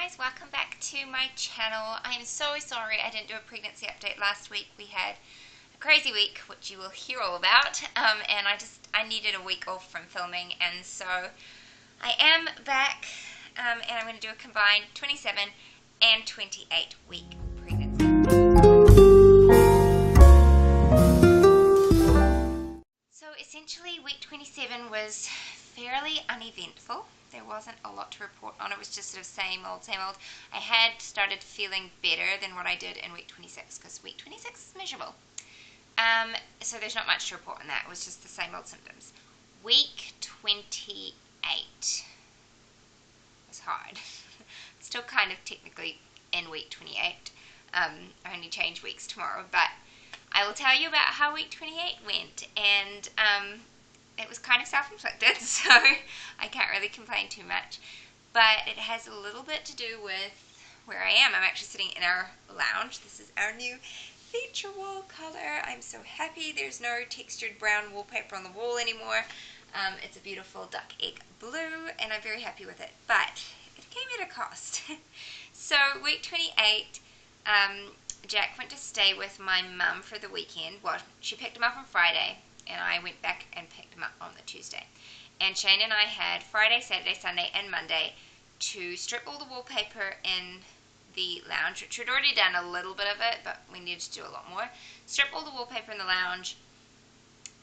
guys, welcome back to my channel. I'm so sorry I didn't do a pregnancy update last week. We had a crazy week, which you will hear all about, and I needed a week off from filming, and so I am back, and I'm going to do a combined 27 and 28 week pregnancy. So essentially week 27 was fairly uneventful. There wasn't a lot to report on. It was just sort of same old, same old. I had started feeling better than what I did in week 26 because week 26 is miserable. So there's not much to report on that. It was just the same old symptoms. Week 28 was hard. Still kind of technically in week 28. I only change weeks tomorrow, but I will tell you about how week 28 went, and it was kind of self-inflicted, so I can't really complain too much. But it has a little bit to do with where I am. I'm actually sitting in our lounge. This is our new feature wall color. I'm so happy. There's no textured brown wallpaper on the wall anymore. It's a beautiful duck egg blue, and I'm very happy with it. But it came at a cost. So week 28, Jack went to stay with my mum for the weekend. Well, she picked him up on Friday, and I went back and picked him up on the Tuesday. And Shane and I had Friday, Saturday, Sunday, and Monday to strip all the wallpaper in the lounge, which we'd already done a little bit of it, but we needed to do a lot more. Strip all the wallpaper in the lounge,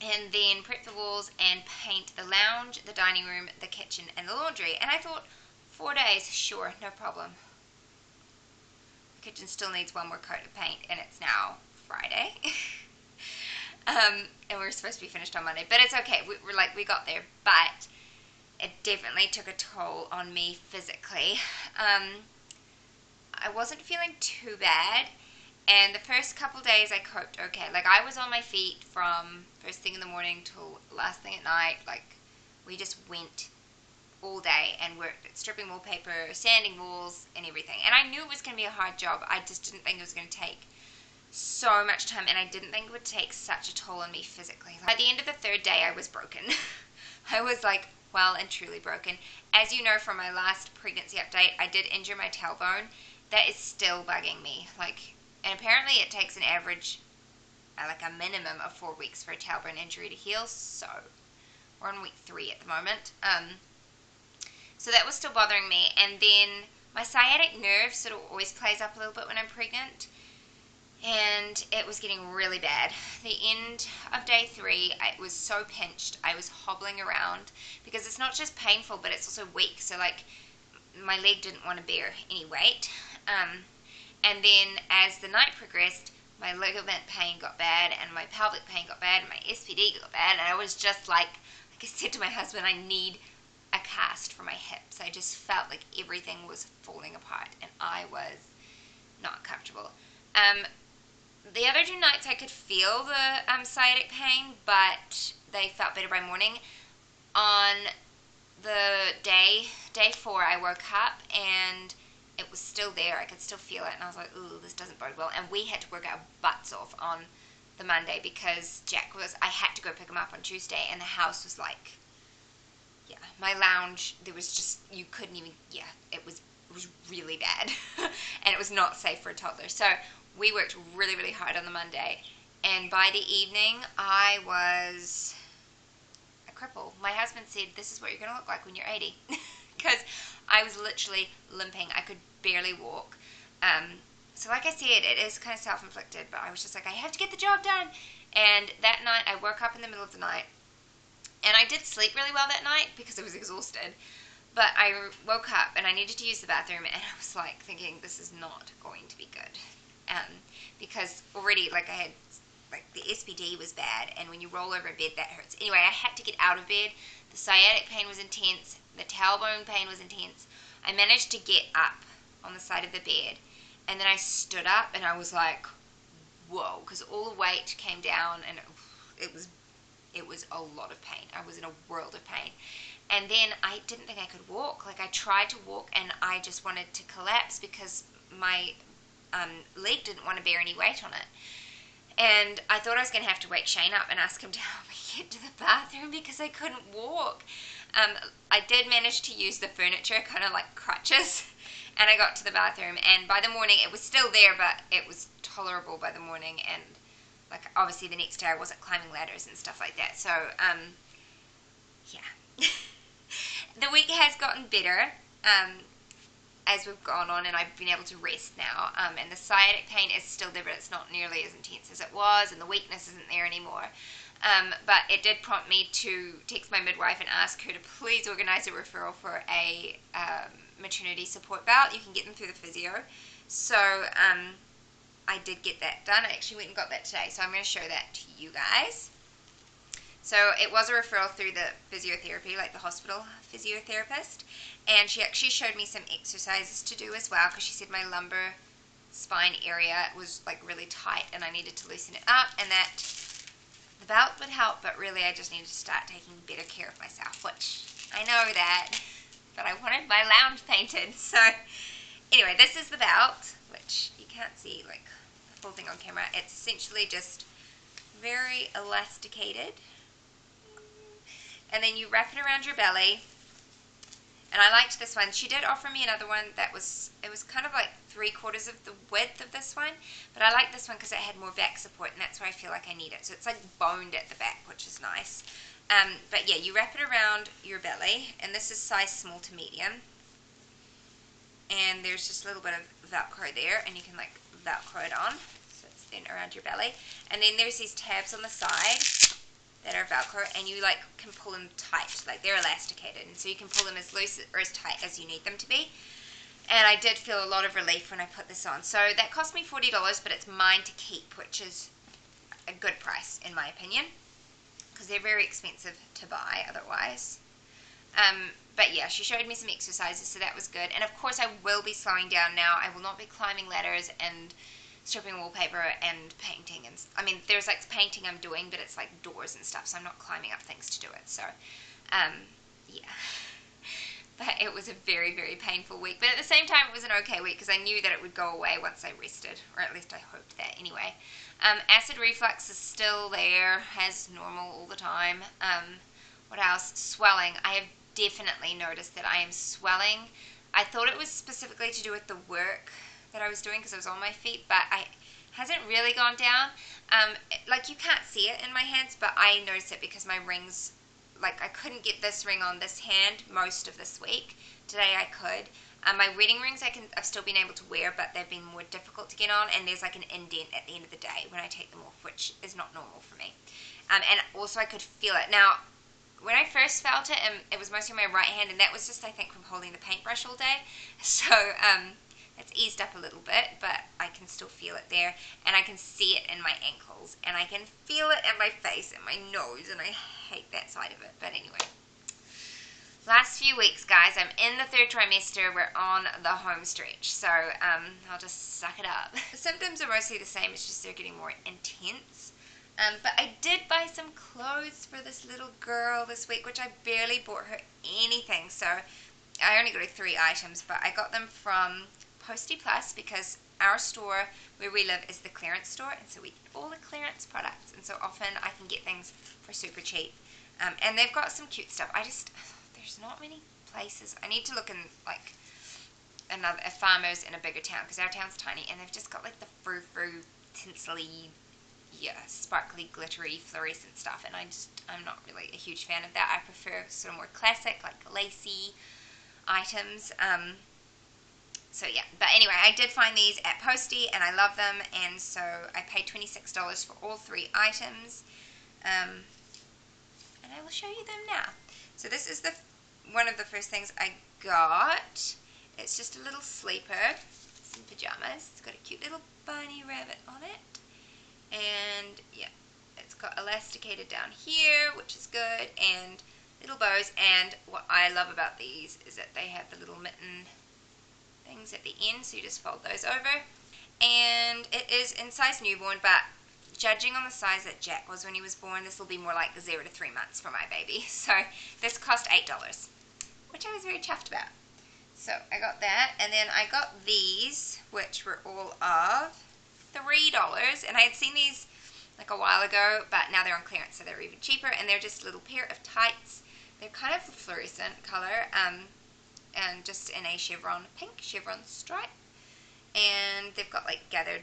and then prep the walls and paint the lounge, the dining room, the kitchen, and the laundry. And I thought, 4 days, sure, no problem. The kitchen still needs one more coat of paint, and it's now Friday. And we were supposed to be finished on Monday, but it's okay. We got there, but it definitely took a toll on me physically. I wasn't feeling too bad, and the first couple days I coped okay. Like, I was on my feet from first thing in the morning till last thing at night. Like, we just went all day and worked at stripping wallpaper, sanding walls, and everything. And I knew it was going to be a hard job. I just didn't think it was going to take so much time, and I didn't think it would take such a toll on me physically. By the end of the third day, I was broken. I was like well and truly broken. As you know from my last pregnancy update, I did injure my tailbone. That is still bugging me. And apparently it takes an average, like a minimum of 4 weeks for a tailbone injury to heal. So we're on week 3 at the moment. So that was still bothering me. And then my sciatic nerve sort of always plays up a little bit when I'm pregnant, and it was getting really bad. The end of day 3, I was so pinched. I was hobbling around because it's not just painful, but it's also weak. So like my leg didn't want to bear any weight. And then as the night progressed, my ligament pain got bad, and my pelvic pain got bad, and my SPD got bad, and I was just like I said to my husband, I need a cast for my hips. I just felt like everything was falling apart, and I was not comfortable. The other 2 nights I could feel the sciatic pain, but they felt better by morning. On the day 4, I woke up and it was still there. I could still feel it, and I was like, ooh, this doesn't bode well. And we had to work our butts off on the Monday because I had to go pick him up on Tuesday, and the house was like, yeah, my lounge, there was just, you couldn't even, yeah, it was really bad. And it was not safe for a toddler. So we worked really, really hard on the Monday, and by the evening, I was a cripple. My husband said, this is what you're going to look like when you're 80, because I was literally limping. I could barely walk. So like I said, it is kind of self-inflicted, but I was just like, I have to get the job done. And that night, I woke up in the middle of the night, and I did sleep really well that night because I was exhausted. But I woke up, and I needed to use the bathroom, and I was like thinking, this is not going to be good. Because already, I had, the SPD was bad, and when you roll over in bed, that hurts. Anyway, I had to get out of bed. The sciatic pain was intense. The tailbone pain was intense. I managed to get up on the side of the bed, and then I stood up, and I was like, whoa, because all the weight came down, and it was a lot of pain. I was in a world of pain. And then I didn't think I could walk. I tried to walk, and I just wanted to collapse because my leg didn't want to bear any weight on it. And I thought I was going to have to wake Shane up and ask him to help me get to the bathroom because I couldn't walk. I did manage to use the furniture, kind of like crutches, And I got to the bathroom, and by the morning it was still there, but it was tolerable by the morning. And like obviously the next day I wasn't climbing ladders and stuff like that. So yeah, the week has gotten better as we've gone on, and I've been able to rest now. And the sciatic pain is still there, but it's not nearly as intense as it was, and the weakness isn't there anymore. But it did prompt me to text my midwife and ask her to please organise a referral for a maternity support belt. You can get them through the physio. So I did get that done. I actually went and got that today, so I'm going to show that to you guys. So it was a referral through the physiotherapy, like the hospital physiotherapist, and she actually showed me some exercises to do as well, because she said my lumbar spine area was like really tight and I needed to loosen it up, and that the belt would help, but really I just needed to start taking better care of myself, which I know that, but I wanted my lounge painted. So anyway, this is the belt, which you can't see like the full thing on camera. It's essentially just very elasticated, and then you wrap it around your belly. And I liked this one. She did offer me another one that was kind of like 3/4 of the width of this one, but I like this one because it had more back support, and that's where I feel like I need it. So it's like boned at the back, which is nice. But yeah, you wrap it around your belly, and this is size small to medium. And there's just a little bit of Velcro there, and you can like Velcro it on, so it's then around your belly. And then there's these tabs on the side that are Velcro, and you like can pull them tight, like they're elasticated, and so you can pull them as loose or as tight as you need them to be. And I did feel a lot of relief when I put this on. So that cost me $40, but it's mine to keep, which is a good price in my opinion, because they're very expensive to buy otherwise. But yeah, she showed me some exercises, so that was good. And of course I will be slowing down now. I will not be climbing ladders and stripping wallpaper and painting, and I mean there's like painting I'm doing, but it's like doors and stuff, so I'm not climbing up things to do it. So yeah, but it was a very, very painful week, but at the same time it was an okay week because I knew that it would go away once I rested, or at least I hoped that anyway. Acid reflux is still there as normal all the time. What else? Swelling. I have definitely noticed that I am swelling. I thought it was specifically to do with the work that I was doing because I was on my feet, but it hasn't really gone down. Like you can't see it in my hands, but I noticed it because my rings, like I couldn't get this ring on this hand most of this week. Today I could. My wedding rings I've still been able to wear, but they've been more difficult to get on, and there's like an indent at the end of the day when I take them off, which is not normal for me. And also I could feel it. Now, when I first felt it, it was mostly my right hand, and that was just I think from holding the paintbrush all day. So it's eased up a little bit, but I can still feel it there, and I can see it in my ankles, and I can feel it in my face and my nose, and I hate that side of it. But anyway, last few weeks, guys, I'm in the 3rd trimester. We're on the home stretch, so I'll just suck it up. The symptoms are mostly the same, it's just they're getting more intense. But I did buy some clothes for this little girl this week, which I barely bought her anything, so I only got her 3 items, but I got them from Posty Plus because our store where we live is the clearance store, and so we get all the clearance products, and so often I can get things for super cheap. And they've got some cute stuff. There's not many places. I need to look in like a Farmers in a bigger town, because our town's tiny, and they've just got like the frou-frou, tinsely, sparkly, glittery, fluorescent stuff, and I'm not really a huge fan of that. I prefer sort of more classic, like lacy items. So yeah, but anyway, I did find these at Posty, and I love them, and so I paid $26 for all 3 items, and I will show you them now. So this is one of the first things I got. It's just a little sleeper, some pajamas. It's got a cute little bunny rabbit on it. And yeah, it's got elasticated down here, which is good, and little bows. And what I love about these is that they have the little mitten things at the end, so you just fold those over. And it is in size newborn, but judging on the size that Jack was when he was born, this will be more like 0 to 3 months for my baby. So this cost $8, which I was very chuffed about. So I got that, and then I got these, which were all of $3, and I had seen these like a while ago, but now they're on clearance, so they're even cheaper, and they're just a little pair of tights. They're kind of a fluorescent color, and just in a chevron, pink chevron stripe. And they've got like gathered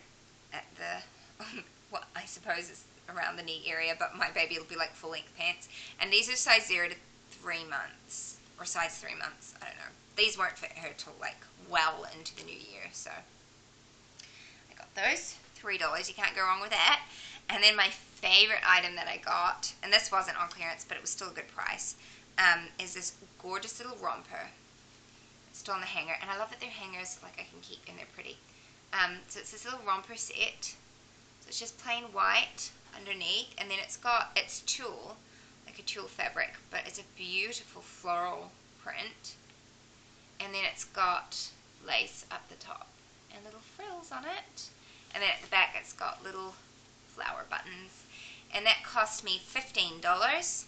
at the, what I suppose is around the knee area, but my baby will be like full length pants. And these are size 0 to 3 months, or size 3 months, I don't know. These won't fit her till like well into the new year, so I got those. $3, you can't go wrong with that. And then my favorite item that I got, and this wasn't on clearance, but it was still a good price, is this gorgeous little romper. It's still on the hanger, and I love that they're hangers, like I can keep, and they're pretty. So it's this little romper set. So it's just plain white underneath, and then it's got, it's tulle, like a tulle fabric, but it's a beautiful floral print. And then it's got lace up the top and little frills on it. And then at the back it's got little flower buttons. And that cost me $15,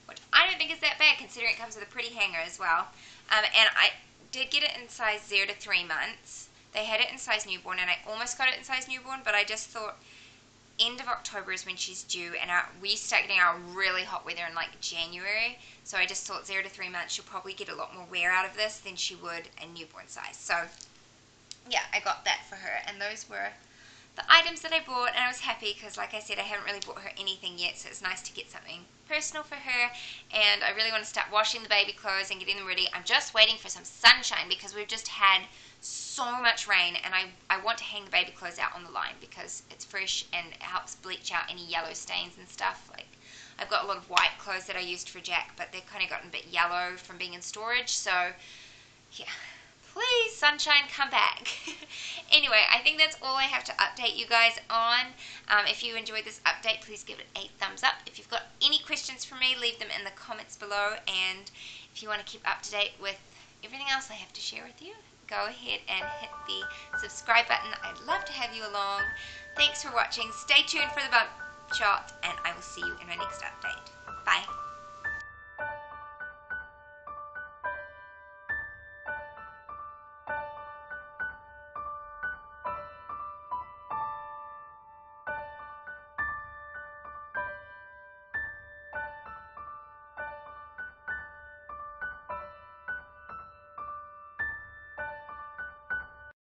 which I don't think is that bad considering it comes with a pretty hanger as well. And I did get it in size 0 to 3 months. They had it in size newborn, and I almost got it in size newborn, but I just thought end of October is when she's due, and we start getting our really hot weather in like January, so I just thought 0 to 3 months she'll probably get a lot more wear out of this than she would in newborn size. So yeah, I got that for her, and those were the items that I bought, and I was happy because, like I said, I haven't really bought her anything yet, so it's nice to get something personal for her. And I really want to start washing the baby clothes and getting them ready. I'm just waiting for some sunshine because we've just had so much rain, and I want to hang the baby clothes out on the line because it's fresh and it helps bleach out any yellow stains and stuff. Like, I've got a lot of white clothes that I used for Jack, but they've kind of gotten a bit yellow from being in storage, so yeah. Please, sunshine, come back. Anyway, I think that's all I have to update you guys on. If you enjoyed this update, please give it a thumbs up. If you've got any questions for me, leave them in the comments below. And if you want to keep up to date with everything else I have to share with you, go ahead and hit the subscribe button. I'd love to have you along. Thanks for watching. Stay tuned for the bump shot, and I will see you in my next update. Bye.